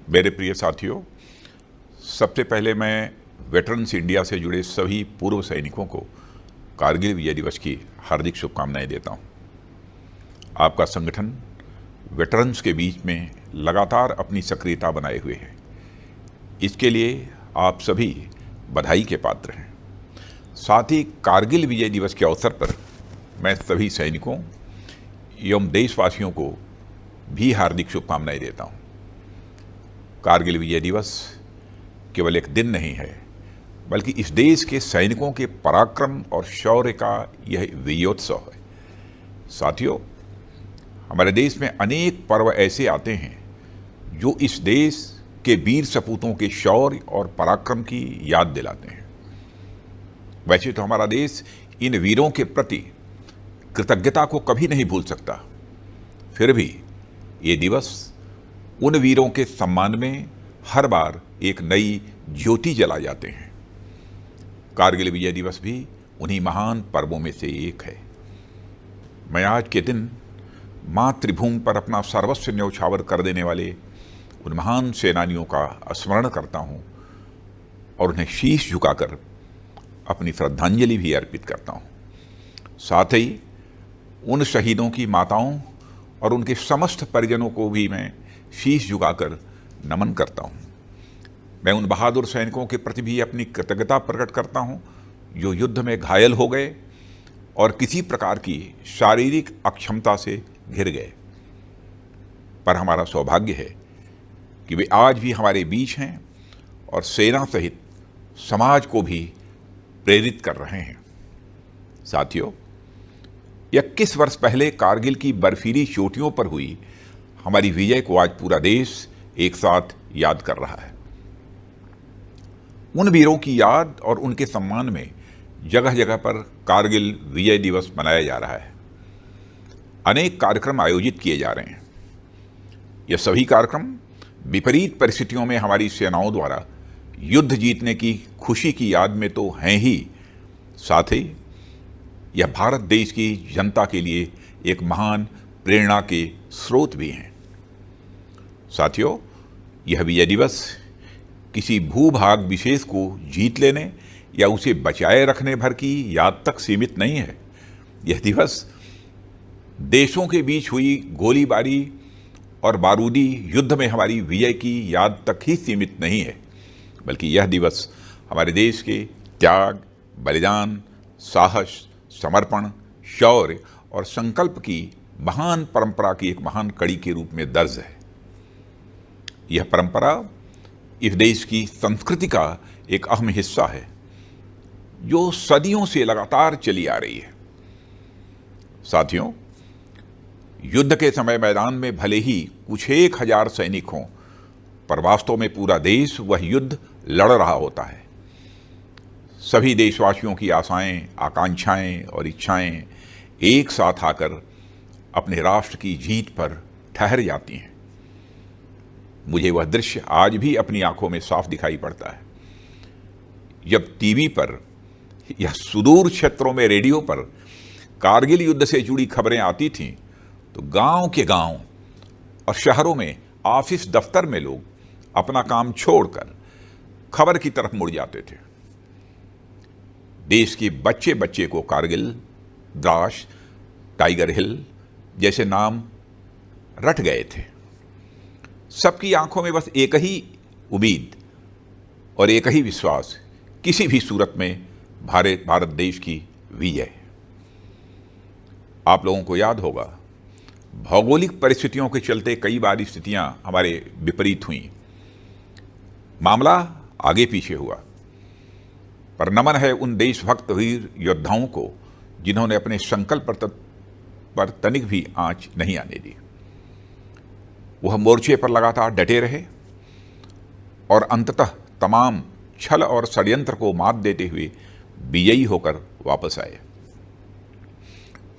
मेरे प्रिय साथियों, सबसे पहले मैं वेटरन्स इंडिया से जुड़े सभी पूर्व सैनिकों को कारगिल विजय दिवस की हार्दिक शुभकामनाएं देता हूं। आपका संगठन वेटरन्स के बीच में लगातार अपनी सक्रियता बनाए हुए है। इसके लिए आप सभी बधाई के पात्र हैं। साथ ही कारगिल विजय दिवस के अवसर पर मैं सभी सैनिकों एवं देशवासियों को भी हार्दिक शुभकामनाएं देता हूं। कारगिल विजय दिवस केवल एक दिन नहीं है, बल्कि इस देश के सैनिकों के पराक्रम और शौर्य का यह विजयोत्सव है। साथियों, हमारे देश में अनेक पर्व ऐसे आते हैं जो इस देश के वीर सपूतों के शौर्य और पराक्रम की याद दिलाते हैं। वैसे तो हमारा देश इन वीरों के प्रति कृतज्ञता को कभी नहीं भूल सकता, फिर भी ये दिवस उन वीरों के सम्मान में हर बार एक नई ज्योति जला जाते हैं। कारगिल विजय दिवस भी उन्हीं महान पर्वों में से एक है। मैं आज के दिन मातृभूमि पर अपना सर्वस्व न्यौछावर कर देने वाले उन महान सेनानियों का स्मरण करता हूं और उन्हें शीश झुकाकर अपनी श्रद्धांजलि भी अर्पित करता हूं। साथ ही उन शहीदों की माताओं और उनके समस्त परिजनों को भी मैं शीश झुकाकर नमन करता हूं। मैं उन बहादुर सैनिकों के प्रति भी अपनी कृतज्ञता प्रकट करता हूं जो युद्ध में घायल हो गए और किसी प्रकार की शारीरिक अक्षमता से घिर गए। पर हमारा सौभाग्य है कि वे आज भी हमारे बीच हैं और सेना सहित समाज को भी प्रेरित कर रहे हैं। साथियों, 21 वर्ष पहले कारगिल की बर्फीली चोटियों पर हुई हमारी विजय को आज पूरा देश एक साथ याद कर रहा है। उन वीरों की याद और उनके सम्मान में जगह जगह पर कारगिल विजय दिवस मनाया जा रहा है। अनेक कार्यक्रम आयोजित किए जा रहे हैं। यह सभी कार्यक्रम विपरीत परिस्थितियों में हमारी सेनाओं द्वारा युद्ध जीतने की खुशी की याद में तो हैं ही, साथ ही यह भारत देश की जनता के लिए एक महान प्रेरणा के स्रोत भी हैं। साथियों, यह विजय दिवस किसी भूभाग विशेष को जीत लेने या उसे बचाए रखने भर की याद तक सीमित नहीं है। यह दिवस देशों के बीच हुई गोलीबारी और बारूदी युद्ध में हमारी विजय की याद तक ही सीमित नहीं है, बल्कि यह दिवस हमारे देश के त्याग, बलिदान, साहस, समर्पण, शौर्य और संकल्प की महान परंपरा की एक महान कड़ी के रूप में दर्ज है। यह परंपरा इस देश की संस्कृति का एक अहम हिस्सा है जो सदियों से लगातार चली आ रही है। साथियों, युद्ध के समय मैदान में भले ही कुछ 1000 सैनिक हों, पर वास्तव में पूरा देश वह युद्ध लड़ रहा होता है। सभी देशवासियों की आशाएं, आकांक्षाएं और इच्छाएं एक साथ आकर अपने राष्ट्र की जीत पर ठहर जाती हैं। मुझे वह दृश्य आज भी अपनी आंखों में साफ दिखाई पड़ता है। जब टीवी पर या सुदूर क्षेत्रों में रेडियो पर कारगिल युद्ध से जुड़ी खबरें आती थीं, तो गांव के गांव और शहरों में ऑफिस दफ्तर में लोग अपना काम छोड़कर खबर की तरफ मुड़ जाते थे। देश के बच्चे बच्चे को कारगिल, द्रास, टाइगर हिल जैसे नाम रट गए थे। सबकी आंखों में बस एक ही उम्मीद और एक ही विश्वास, किसी भी सूरत में भारत देश की विजय। आप लोगों को याद होगा, भौगोलिक परिस्थितियों के चलते कई बार स्थितियां हमारे विपरीत हुई, मामला आगे पीछे हुआ, पर नमन है उन देशभक्त वीर योद्धाओं को जिन्होंने अपने संकल्प पर तनिक भी आंच नहीं आने दी। वह मोर्चे पर लगातार डटे रहे और अंततः तमाम छल और षड्यंत्र को मात देते हुए विजयी होकर वापस आए।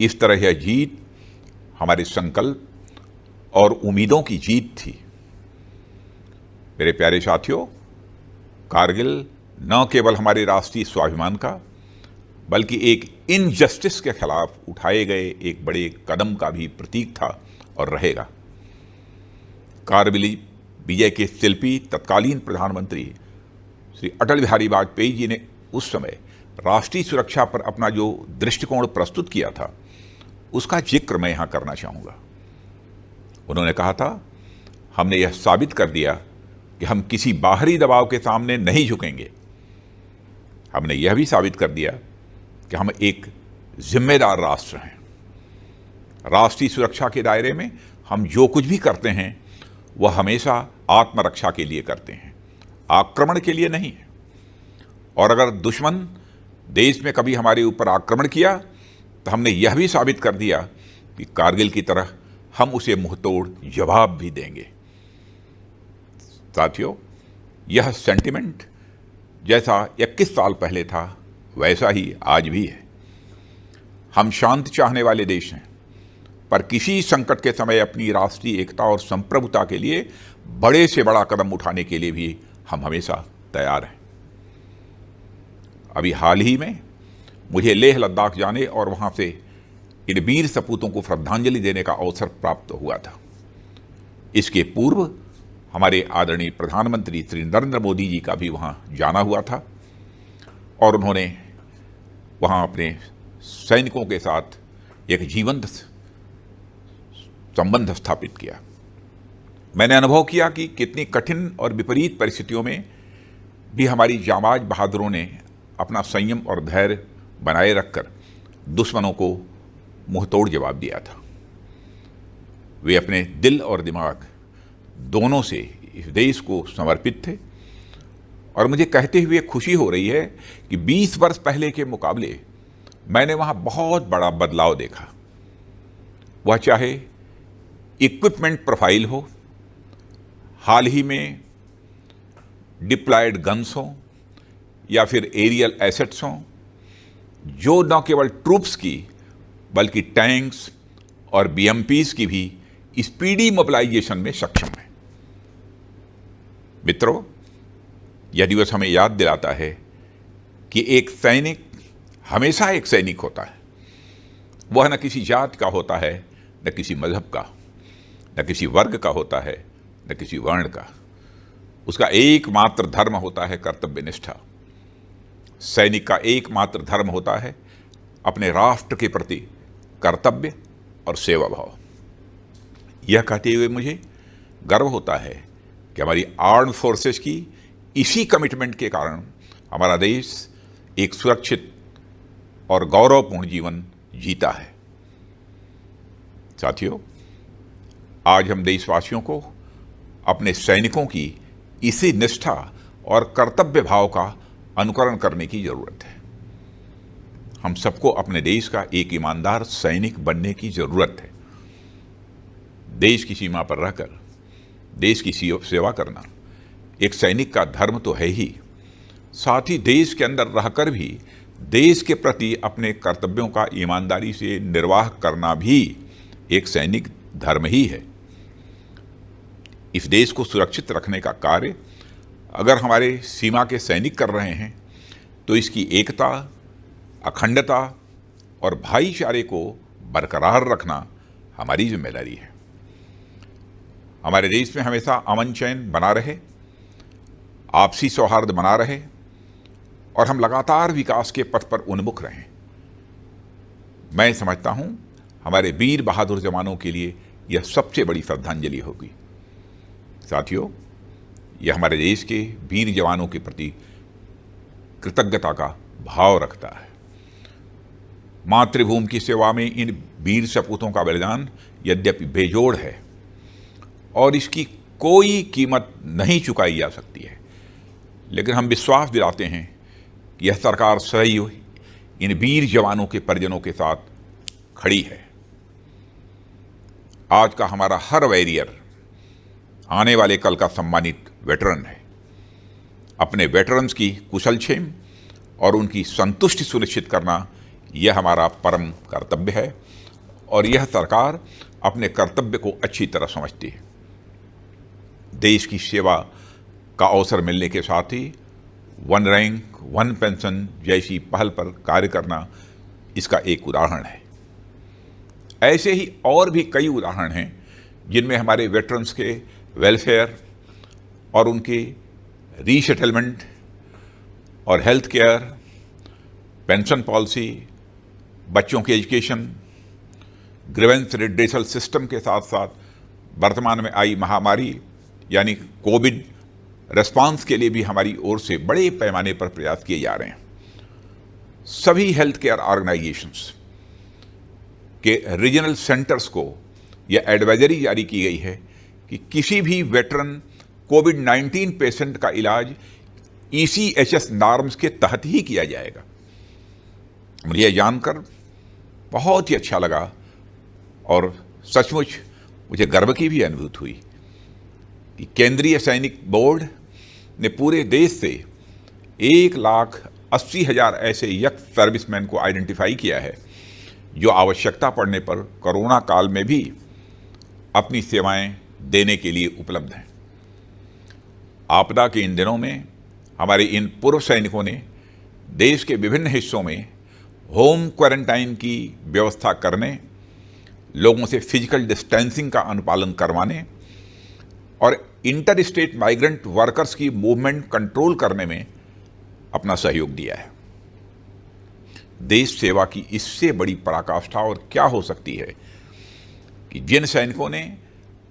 इस तरह यह जीत हमारे संकल्प और उम्मीदों की जीत थी। मेरे प्यारे साथियों, कारगिल न केवल हमारे राष्ट्रीय स्वाभिमान का, बल्कि एक इनजस्टिस के खिलाफ उठाए गए एक बड़े कदम का भी प्रतीक था और रहेगा। कारगिल विजय के शिल्पी तत्कालीन प्रधानमंत्री श्री अटल बिहारी वाजपेयी जी ने उस समय राष्ट्रीय सुरक्षा पर अपना जो दृष्टिकोण प्रस्तुत किया था, उसका जिक्र मैं यहाँ करना चाहूँगा। उन्होंने कहा था, हमने यह साबित कर दिया कि हम किसी बाहरी दबाव के सामने नहीं झुकेंगे। हमने यह भी साबित कर दिया कि हम एक जिम्मेदार राष्ट्र हैं। राष्ट्रीय सुरक्षा के दायरे में हम जो कुछ भी करते हैं वह हमेशा आत्मरक्षा के लिए करते हैं, आक्रमण के लिए नहीं है। और अगर दुश्मन देश में कभी हमारे ऊपर आक्रमण किया तो हमने यह भी साबित कर दिया कि कारगिल की तरह हम उसे मुंहतोड़ जवाब भी देंगे। साथियों, यह सेंटिमेंट जैसा 21 साल पहले था वैसा ही आज भी है। हम शांति चाहने वाले देश हैं, पर किसी संकट के समय अपनी राष्ट्रीय एकता और संप्रभुता के लिए बड़े से बड़ा कदम उठाने के लिए भी हम हमेशा तैयार हैं। अभी हाल ही में मुझे लेह लद्दाख जाने और वहाँ से इन वीर सपूतों को श्रद्धांजलि देने का अवसर प्राप्त हुआ था। इसके पूर्व हमारे आदरणीय प्रधानमंत्री श्री नरेंद्र मोदी जी का भी वहाँ जाना हुआ था और उन्होंने वहाँ अपने सैनिकों के साथ एक जीवंत संबंध स्थापित किया। मैंने अनुभव किया कि कितनी कठिन और विपरीत परिस्थितियों में भी हमारी जांबाज बहादुरों ने अपना संयम और धैर्य बनाए रखकर दुश्मनों को मुंहतोड़ जवाब दिया था। वे अपने दिल और दिमाग दोनों से इस देश को समर्पित थे और मुझे कहते हुए खुशी हो रही है कि 20 वर्ष पहले के मुकाबले मैंने वहाँ बहुत बड़ा बदलाव देखा। वह चाहे इक्विपमेंट प्रोफाइल हो, हाल ही में डिप्लॉयड गन्स हों या फिर एरियल एसेट्स हों, जो न केवल ट्रूप्स की बल्कि टैंक्स और बीएमपीज की भी स्पीडी मोबिलाइजेशन में सक्षम है। मित्रों, यह दिवस हमें याद दिलाता है कि एक सैनिक हमेशा एक सैनिक होता है। वह न किसी जात का होता है, न किसी मजहब का, न किसी वर्ग का होता है, न किसी वर्ण का। उसका एकमात्र धर्म होता है कर्तव्य निष्ठा। सैनिक का एकमात्र धर्म होता है अपने राष्ट्र के प्रति कर्तव्य और सेवा भाव। यह कहते हुए मुझे गर्व होता है कि हमारी आर्म्ड फोर्सेस की इसी कमिटमेंट के कारण हमारा देश एक सुरक्षित और गौरवपूर्ण जीवन जीता है। साथियों, आज हम देशवासियों को अपने सैनिकों की इसी निष्ठा और कर्तव्य भाव का अनुकरण करने की जरूरत है। हम सबको अपने देश का एक ईमानदार सैनिक बनने की जरूरत है। देश की सीमा पर रहकर देश की सेवा करना एक सैनिक का धर्म तो है ही, साथ ही देश के अंदर रहकर भी देश के प्रति अपने कर्तव्यों का ईमानदारी से निर्वाह करना भी एक सैनिक धर्म ही है। इस देश को सुरक्षित रखने का कार्य अगर हमारे सीमा के सैनिक कर रहे हैं तो इसकी एकता, अखंडता और भाईचारे को बरकरार रखना हमारी जिम्मेदारी है। हमारे देश में हमेशा अमन चैन बना रहे, आपसी सौहार्द बना रहे और हम लगातार विकास के पथ पर उन्मुख रहें। मैं समझता हूं हमारे वीर बहादुर जवानों के लिए यह सबसे बड़ी श्रद्धांजलि होगी। साथियों, यह हमारे देश के वीर जवानों के प्रति कृतज्ञता का भाव रखता है। मातृभूमि की सेवा में इन वीर सपूतों का बलिदान यद्यपि बेजोड़ है और इसकी कोई कीमत नहीं चुकाई जा सकती है, लेकिन हम विश्वास दिलाते हैं कि यह सरकार सदैव इन वीर जवानों के परिजनों के साथ खड़ी है। आज का हमारा हर वॉरियर आने वाले कल का सम्मानित वेटरन है। अपने वेटरन्स की कुशलक्षेम और उनकी संतुष्टि सुनिश्चित करना यह हमारा परम कर्तव्य है और यह सरकार अपने कर्तव्य को अच्छी तरह समझती है। देश की सेवा का अवसर मिलने के साथ ही वन रैंक वन पेंशन जैसी पहल पर कार्य करना इसका एक उदाहरण है। ऐसे ही और भी कई उदाहरण हैं जिनमें हमारे वेटरन्स के वेलफेयर और उनके रीसेटलमेंट और हेल्थ केयर, पेंशन पॉलिसी, बच्चों की एजुकेशन, ग्रीवेंस रिड्रेसल सिस्टम के साथ साथ वर्तमान में आई महामारी यानी कोविड रेस्पॉन्स के लिए भी हमारी ओर से बड़े पैमाने पर प्रयास किए जा रहे हैं। सभी हेल्थ केयर ऑर्गेनाइजेशंस के रीजनल सेंटर्स को यह एडवाइजरी जारी की गई है कि किसी भी वेटरन कोविड-19 पेशेंट का इलाज ECHS नॉर्म्स के तहत ही किया जाएगा। मुझे यह जानकर बहुत ही अच्छा लगा और सचमुच मुझे गर्व की भी अनुभूति हुई कि केंद्रीय सैनिक बोर्ड ने पूरे देश से 1,80,000 ऐसे यंग सर्विसमैन को आइडेंटिफाई किया है जो आवश्यकता पड़ने पर कोरोना काल में भी अपनी सेवाएं देने के लिए उपलब्ध हैं। आपदा के इन दिनों में हमारे इन पूर्व सैनिकों ने देश के विभिन्न हिस्सों में होम क्वारंटाइन की व्यवस्था करने, लोगों से फिजिकल डिस्टेंसिंग का अनुपालन करवाने और इंटर स्टेट माइग्रेंट वर्कर्स की मूवमेंट कंट्रोल करने में अपना सहयोग दिया है। देश सेवा की इससे बड़ी पराकाष्ठा और क्या हो सकती है कि जिन सैनिकों ने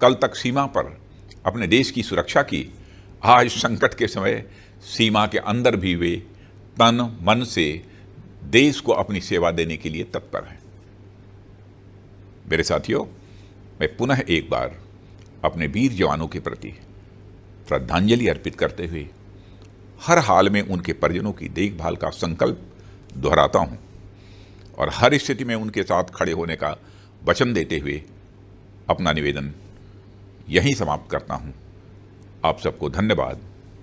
कल तक सीमा पर अपने देश की सुरक्षा की, आज संकट के समय सीमा के अंदर भी वे तन मन से देश को अपनी सेवा देने के लिए तत्पर हैं। मेरे साथियों, मैं पुनः एक बार अपने वीर जवानों के प्रति श्रद्धांजलि अर्पित करते हुए हर हाल में उनके परिजनों की देखभाल का संकल्प दोहराता हूं और हर स्थिति में उनके साथ खड़े होने का वचन देते हुए अपना निवेदन यहीं समाप्त करता हूं। आप सबको धन्यवाद।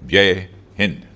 जय हिंद।